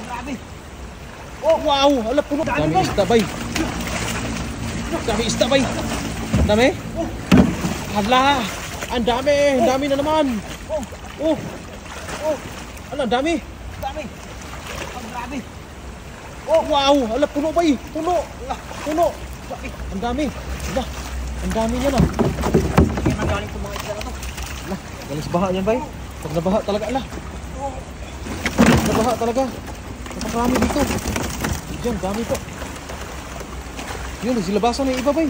Grabe. Oh, wow. Ala, puno. Dami isda, bay. Dami isda, bay. Dami? Hala. Ang dami. Ang dami na naman. Oh. Ala, ang dami. Dami. Ang grabe. Oh, wow. Ala, puno, bay. Puno. Puno. Ang dami. Ala, ang dami niya na. Yan ang galing itong mga isda na to. Ala, galis baha yan, bay. Pag nabaha talaga, ala. Nabaha talaga. Napakarami dito. Diyan, dami po. Yun, silabasan na yung iba, bay.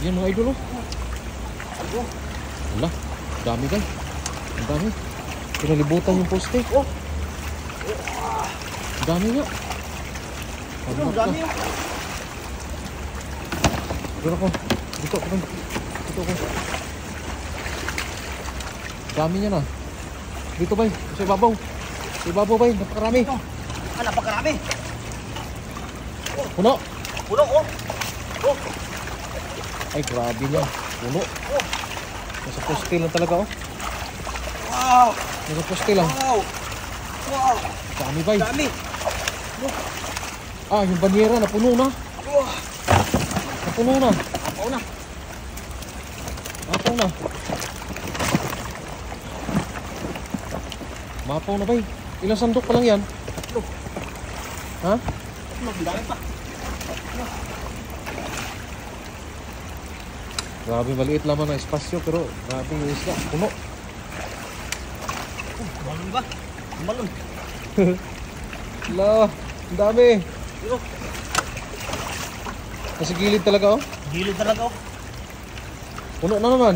Yan mga idol, oh. Wala, dami, bay. Ang dami. Pinalibutan yung poste. Oh. Ang dami nga. Ang dami nga. Dito ako. Dito ako. Dito ako. Dami niya na. Dito, bay. Sa ibabaw. Sa ibabaw, bay. Napakarami. Ah, napakarami. Puno. Puno, oh. Oh. Ay, grabe niya. Puno. Oh. Nasa poste lang talaga, oh. Wow. Nasa poste lang. Wow. Wow. Dami, bay. Dami. Ah, yung banyera napuno na. Napuno na. Napaw na. Napaw na. Mapaw na, bay. Ilang sandok pa lang yan? Ha? Magdami pa. Grabe, maliit lamang na espasyo pero grabe yung isda. Puno. Balon ba? Balon. Hala, ang dami. Nasa gilid talaga, oh. Gilid talaga, oh. Puno na naman.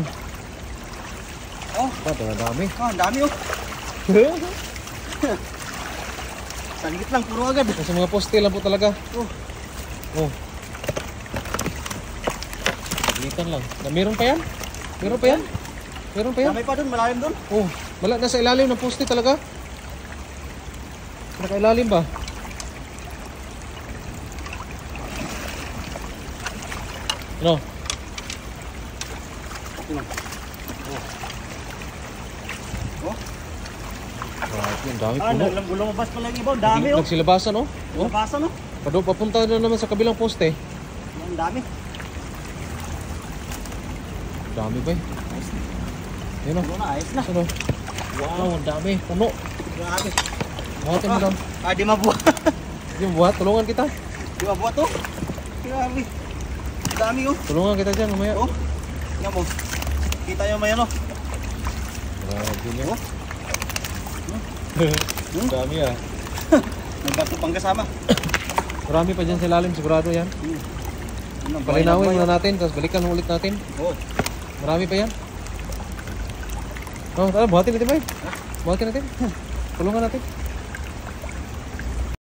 Oh. Ang dami. Oh, ang dami, oh. Sanggit lang, puro agad. Sa mga poste lang po talaga. Oh. Litan lang. Meron pa yan? Meron pa yan? Meron pa yan? Dami pa dun, malalim dun. Oh, wala, nasa ilalim ng poste talaga. Nakailalim ba? Ano? Ang dami puno. Lumabas pa lang iba, dami, oh. Nagsilabasan, oh. Silabasan, oh. Papunta na naman sa kabilang poste. Ang dami. Dami, ba? Ayun, oh. Ayos na. Wow, ang dami. Puno. Grabe. Buhatin mo lang. Di mabuhat. Di mabuhat, tulungan kita. Di mabuhat, oh. Grabe. Dami, oh. Tulungan kita dyan, mamaya. Oh. Tingnan mo. Kita yung maya, no. Grabe niya, oh. Dami, ah. Nagbato pang kasama. Marami pa dyan sa ilalim, sigurado yan. Palinawin muna natin, tapos balikan ulit natin. Marami pa yan. Oh, tara, buhatin natin, bay. Buhatin natin. Tulungan natin.